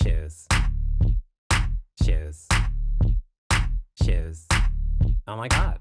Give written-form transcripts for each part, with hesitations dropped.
Shoes. Shoes. Shoes. Oh my god.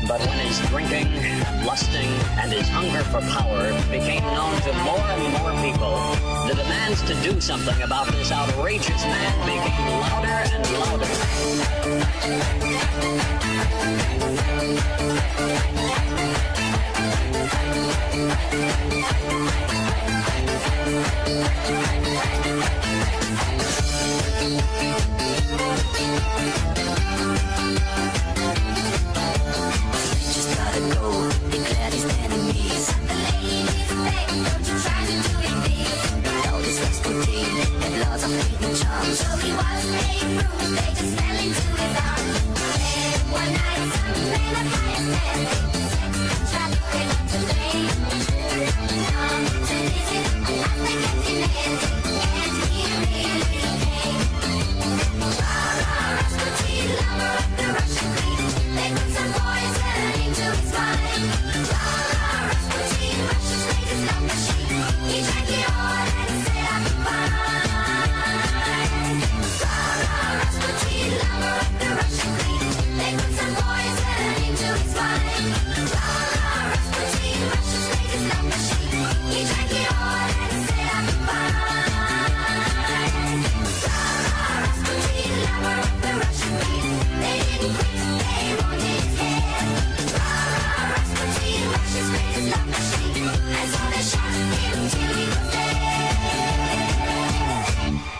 But when his drinking and lusting and his hunger for power became known to more and more people, the demands to do something about this outrageous man became louder and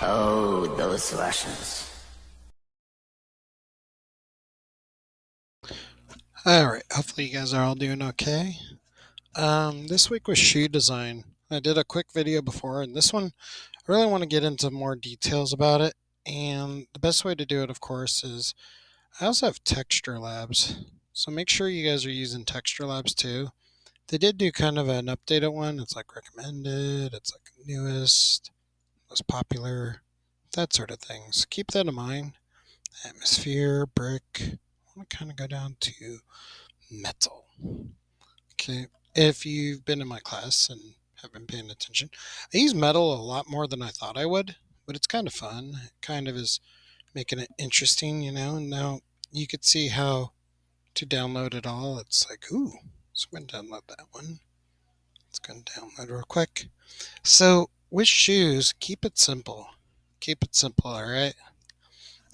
Oh, those Russians. Alright, hopefully you guys are all doing okay. This week was shoe design. I did a quick video before, and this one, I really want to get into more details about it. And the best way to do it, of course, is I also have Texture Labs. So make sure you guys are using Texture Labs too. They did do kind of an updated one. It's like recommended, it's like newest, most popular, that sort of things. Keep that in mind. Atmosphere, brick. I want to kind of go down to metal. Okay, if you've been in my class and have been paying attention, I use metal a lot more than I thought I would, but it's kind of fun. It kind of is making it interesting, and now you could see how to download it all. It's like, ooh, so I'm going to download that one. Let's go and download real quick. So with shoes, keep it simple. Keep it simple, all right?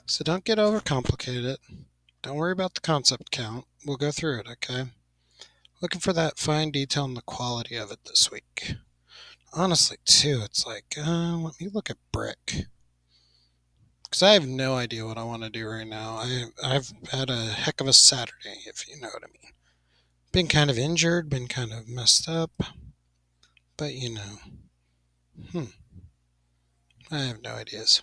So don't get overcomplicated. Don't worry about the concept count. We'll go through it, okay? Looking for that fine detail and the quality of it this week. Honestly, too, it's like, let me look at brick. because I have no idea what I want to do right now. I've had a heck of a Saturday, if you know what I mean. Been kind of injured, been kind of messed up, but I have no ideas.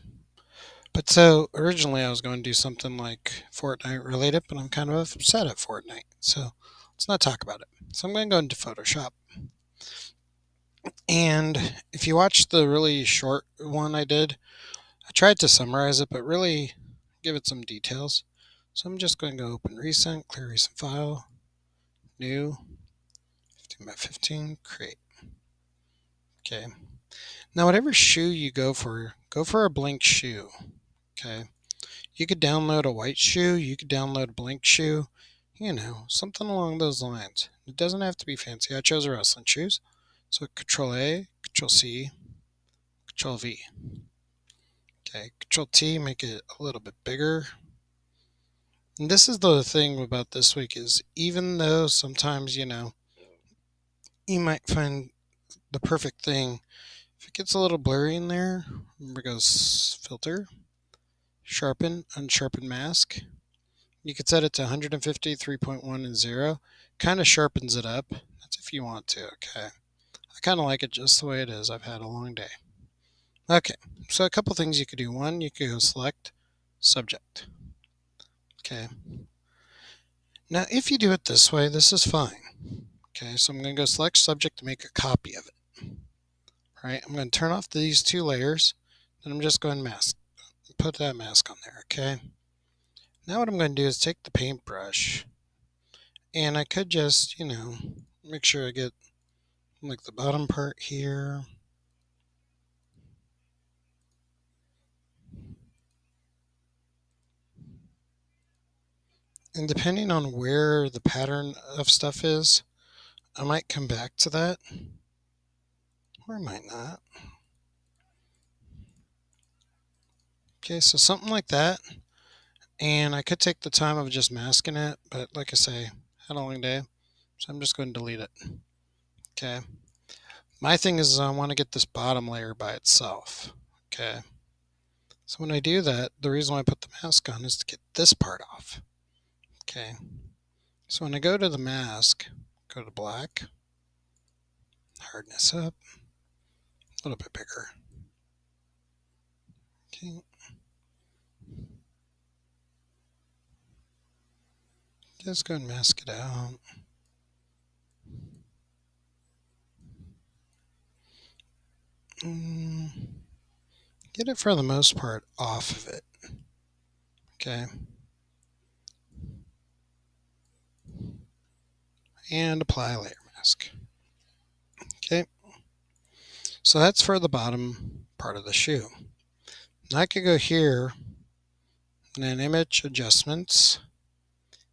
But so originally I was going to do something like Fortnite related, but I'm kind of upset at Fortnite. So let's not talk about it. So I'm going to go into Photoshop. And if you watch the really short one I did, I tried to summarize it, but really give it some details. So I'm just going to go open recent, clear recent file, new, 15 by 15, create. Okay. Now whatever shoe you go for a blank shoe. Okay. You could download a white shoe, you could download a blank shoe, something along those lines. It doesn't have to be fancy. I chose wrestling shoes. So Control A, Control C, Control V. Okay, Control T, make it a little bit bigger. And this is the thing about this week is even though sometimes, you might find the perfect thing, if it gets a little blurry in there, remember it goes filter, sharpen, unsharpen mask. You could set it to 150, 3.1, and 0. Kind of sharpens it up. That's if you want to, okay. I kind of like it just the way it is. I've had a long day. Okay, so a couple things you could do. One, you could go select subject. Okay. Now, if you do it this way, this is fine. Okay, so I'm going to go select subject to make a copy of it. All right, I'm going to turn off these two layers. Then I'm just going to put that mask on there, okay? Now what I'm going to do is take the paintbrush, and I could just, make sure I get like the bottom part here. And depending on where the pattern of stuff is, I might come back to that, or I might not. Okay, so something like that. And I could take the time of just masking it, but like I say, had a long day, so I'm just going to delete it. Okay. My thing is I want to get this bottom layer by itself. Okay. So when I do that, the reason why I put the mask on is to get this part off. Okay. So when I go to the mask, go to black, hardness up, a little bit bigger. Okay. Just go and mask it out. Get it for the most part off of it. Okay. And apply layer mask. Okay. So that's for the bottom part of the shoe. Now I could go here and then image adjustments,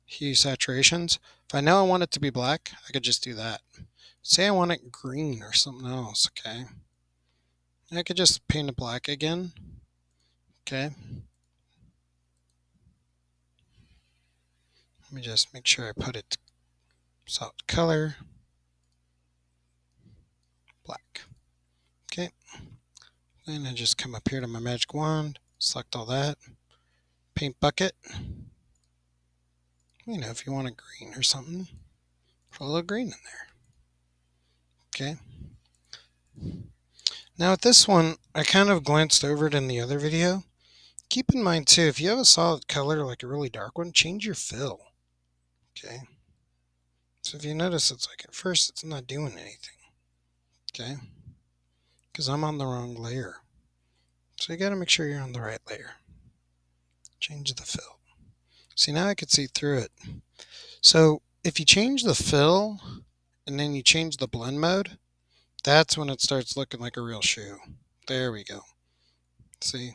hue saturations. If I know I want it to be black, I could just do that. Say I want it green or something else, okay? I could just paint it black again, okay? Let me just make sure I put it solid color, black, okay? Then I just come up here to my magic wand, select all that, paint bucket. If you want a green or something, put a little green in there, okay? Now with this one, I kind of glanced over it in the other video. Keep in mind too, if you have a solid color like a really dark one, change your fill. Okay. So if you notice, it's like at first it's not doing anything. Okay. Because I'm on the wrong layer. So you got to make sure you're on the right layer. Change the fill. See, now I can see through it. So if you change the fill and then you change the blend mode, that's when it starts looking like a real shoe. There we go. See?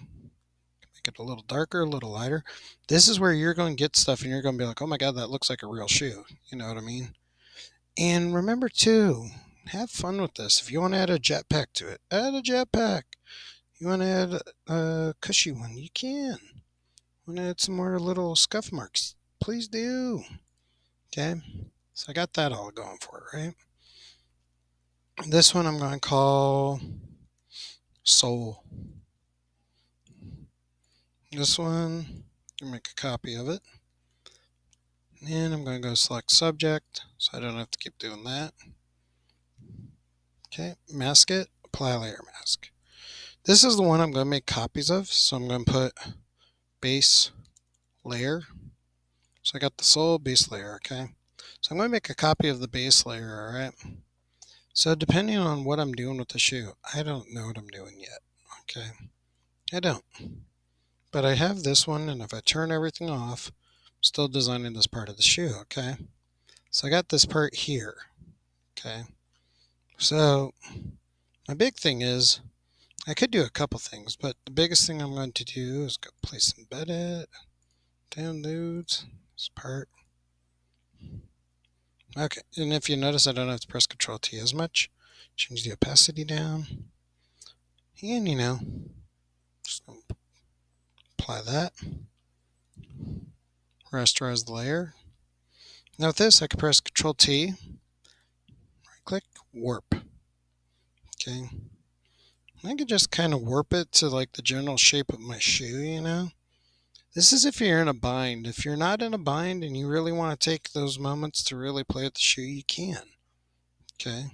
Make it a little darker, a little lighter. This is where you're going to get stuff and you're going to be like, oh my God, that looks like a real shoe. You know what I mean? And remember too, have fun with this. If you want to add a jetpack to it, add a jetpack. You want to add a cushy one, you can. Want to add some more little scuff marks, please do. Okay, so I got that all going for it, right? This one I'm going to call Soul. This one, I'm going to make a copy of it. And I'm going to go select subject, so I don't have to keep doing that. Okay, mask it, apply layer mask. This is the one I'm going to make copies of, so I'm going to put base layer. So I got the sole base layer, okay? So I'm going to make a copy of the base layer, alright? So depending on what I'm doing with the shoe, I don't know what I'm doing yet, okay? I don't. But I have this one, and if I turn everything off, I'm still designing this part of the shoe, okay? So I got this part here, okay? So my big thing is, I could do a couple things, but the biggest thing I'm going to do is go place embedded, downloads, this part. Okay, and if you notice, I don't have to press Control T as much. Change the opacity down. And, you know, just apply that. Rasterize the layer. Now with this, I can press Control T, right click, warp. Okay. I can just kind of warp it to like the general shape of my shoe, you know. This is if you're in a bind. If you're not in a bind and you really want to take those moments to really play with the shoe, you can. Okay.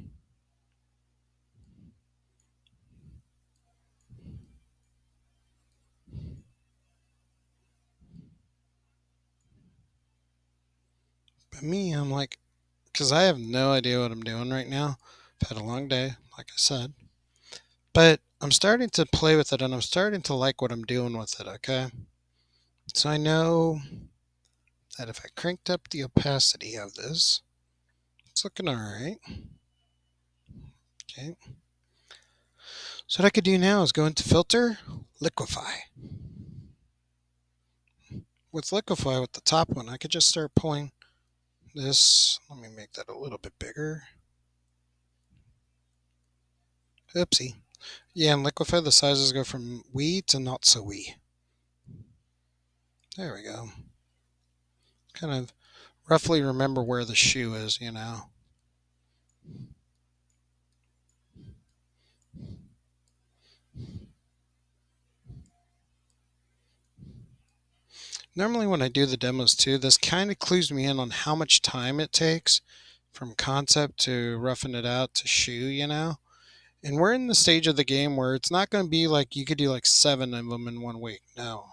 But me, I'm like, because I have no idea what I'm doing right now. I've had a long day, like I said. But I'm starting to play with it and I'm starting to like what I'm doing with it, okay? So I know that if I cranked up the opacity of this, it's looking alright. Okay. So what I could do now is go into Filter, Liquify. With Liquify, with the top one, I could just start pulling this. Let me make that a little bit bigger. Oopsie. Yeah, in Liquify, the sizes go from wee to not so wee. There we go. Kind of roughly remember where the shoe is, you know. Normally when I do the demos too, this kind of clues me in on how much time it takes from concept to roughing it out to shoe, you know. And we're in the stage of the game where it's not going to be like you could do like 7 of them in 1 week. No.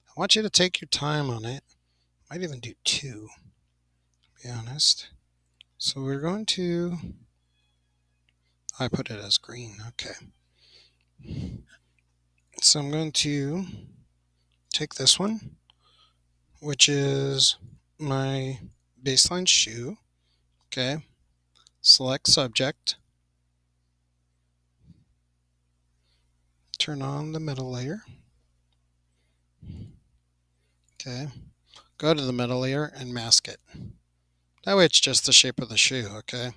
I want you to take your time on it. Might even do 2, to be honest. So we're going to... I put it as green. Okay. So I'm going to take this one, which is my baseline shoe. Okay. Select subject. Turn on the metal layer. Okay. Go to the metal layer and mask it. That way it's just the shape of the shoe, okay?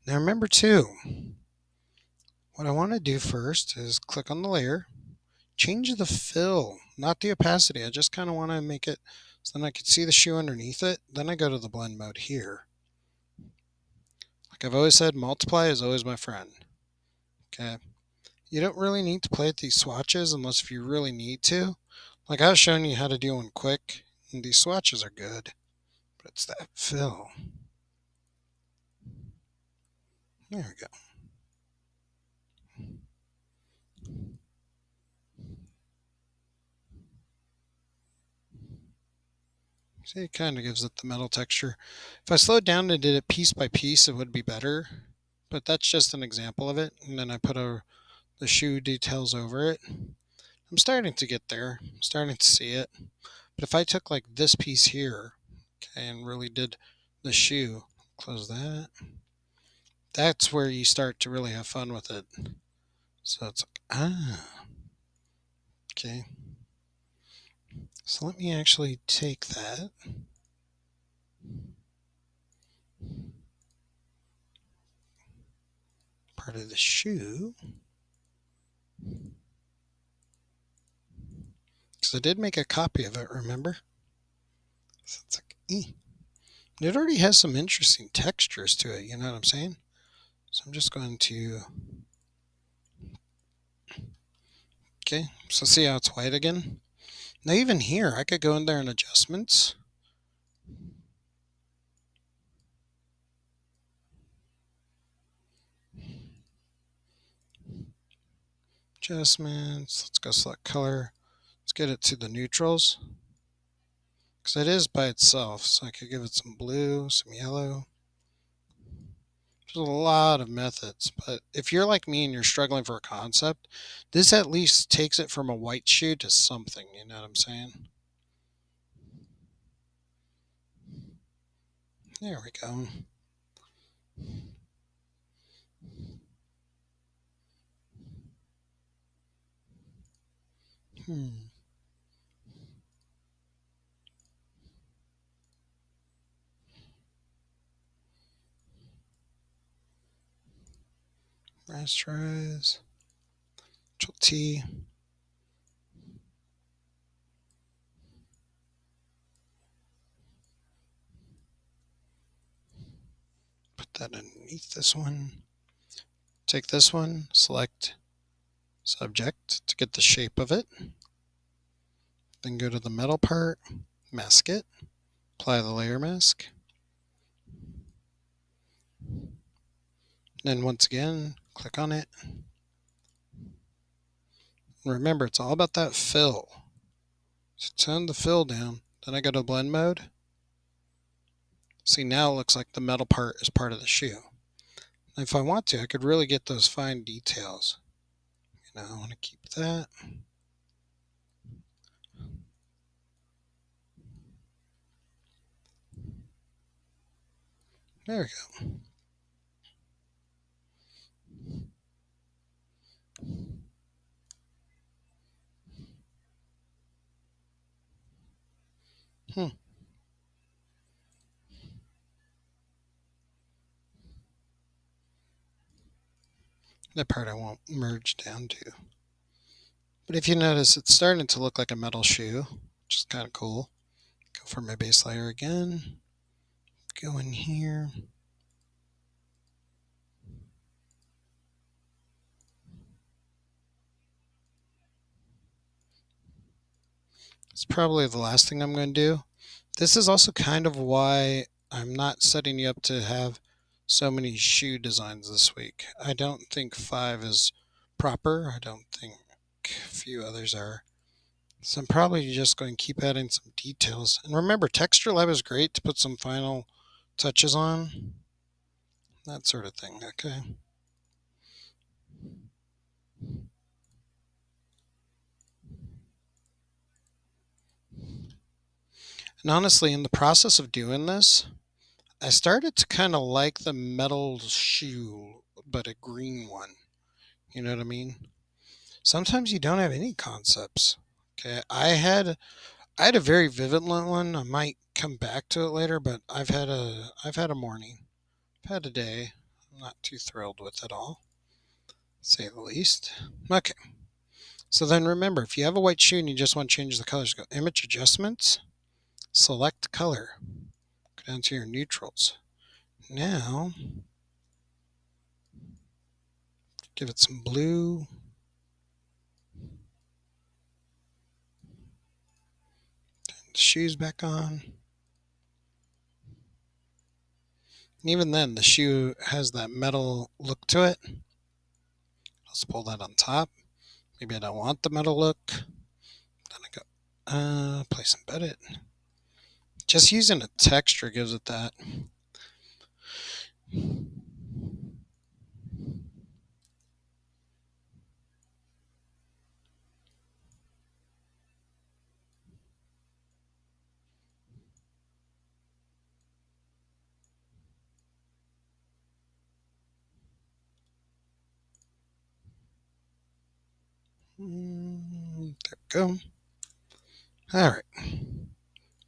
Now remember too, what I want to do first is click on the layer, change the fill, not the opacity. I just kind of want to make it so then I can see the shoe underneath it. Then I go to the blend mode here. Like I've always said, multiply is always my friend. Okay. You don't really need to play with these swatches unless if you really need to. Like I was showing you how to do one quick, and these swatches are good. But it's that fill. There we go. See, it kind of gives it the metal texture. If I slowed down and did it piece by piece, it would be better. But that's just an example of it. And then I put the shoe details over it. I'm starting to get there. I'm starting to see it. But if I took like this piece here, okay, and really did the shoe, close that. That's where you start to really have fun with it. So it's like, okay. So let me actually take that. Part of the shoe. Because I did make a copy of it, remember? So it's like, It already has some interesting textures to it, you know what I'm saying? So I'm just going to... Okay, so see how it's white again? Now even here, I could go in there in adjustments. Adjustments, let's go select color. Let's get it to the neutrals. Because it is by itself, so I could give it some blue, some yellow. There's a lot of methods, but if you're like me and you're struggling for a concept, this at least takes it from a white shoe to something, you know what I'm saying? There we go. Rasterize. Control T. Put that underneath this one. Take this one, select subject to get the shape of it. Then go to the metal part, mask it, apply the layer mask. Then once again, click on it. Remember, it's all about that fill. So turn the fill down. Then I go to blend mode. See, now it looks like the metal part is part of the shoe. If I want to, I could really get those fine details. You know, I want to keep that. There we go. That part I won't merge down to. But if you notice, it's starting to look like a metal shoe, which is kind of cool. Go for my base layer again. Go in here. It's probably the last thing I'm going to do. This is also kind of why I'm not setting you up to have so many shoe designs this week. I don't think 5 is proper. I don't think a few others are. So I'm probably just going to keep adding some details. And remember, Texture Lab is great to put some final touches on. That sort of thing, okay? And honestly, in the process of doing this, I started to kind of like the metal shoe, but a green one. You know what I mean? Sometimes you don't have any concepts. Okay, I had a very vivid one. I might come back to it later, but I've had a morning. I've had a day. I'm not too thrilled with it all, to say the least. Okay. So then remember, if you have a white shoe and you just want to change the colors, go Image Adjustments, select Color. Go down to your neutrals. Now, give it some blue. Turn the shoes back on. And even then, the shoe has that metal look to it. Let's pull that on top. Maybe I don't want the metal look. Then I go, place embed it. Just using a texture gives it that. There we go. All right.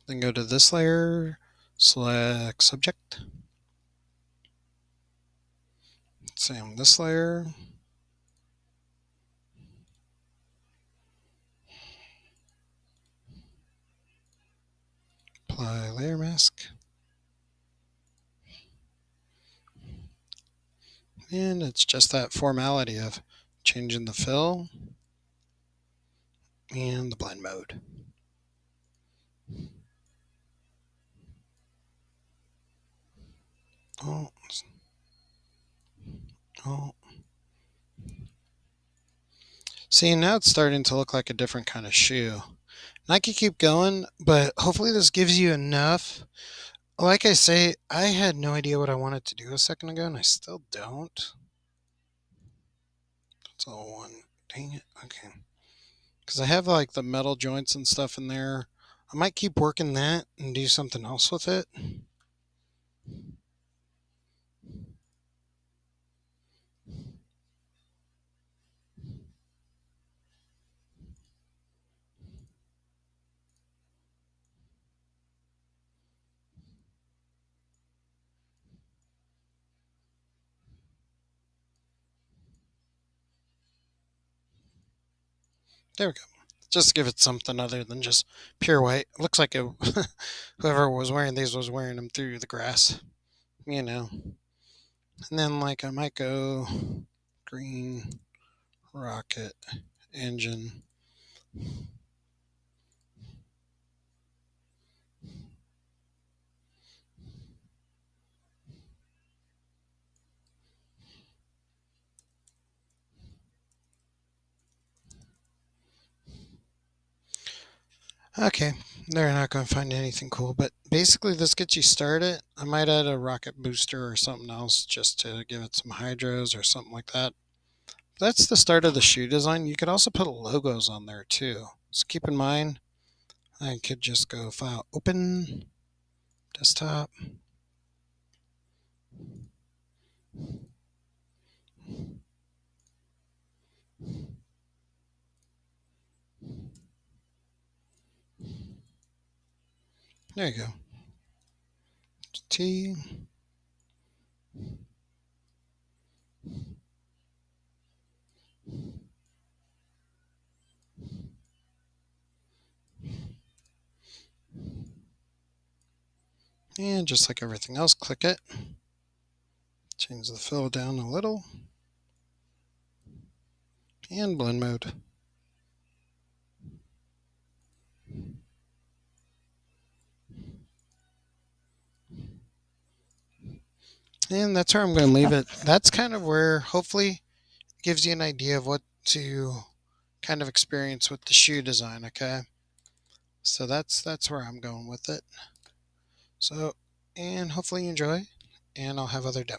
Then go to this layer, select subject. Same this layer. Apply layer mask. And it's just that formality of changing the fill and the blend mode. Oh, oh. See, now it's starting to look like a different kind of shoe. And I could keep going, but hopefully this gives you enough. Like I say, I had no idea what I wanted to do a second ago, and I still don't. That's all one. Dang it. Okay. Because I have like the metal joints and stuff in there. I might keep working that and do something else with it. There we go. Just to give it something other than just pure white. It looks like whoever was wearing these was wearing them through the grass, you know. And then like I might go green rocket engine. Okay, they're not going to find anything cool, but basically this gets you started. I might add a rocket booster or something else just to give it some hydros or something like that. That's the start of the shoe design. You could also put logos on there too. So keep in mind, I could just go File, Open, Desktop. There you go. T. And just like everything else, click it. Change the fill down a little. And blend mode. And that's where I'm going to leave it. That's kind of where hopefully it gives you an idea of what to kind of experience with the shoe design, okay? So that's where I'm going with it. So, and hopefully you enjoy, and I'll have other demos.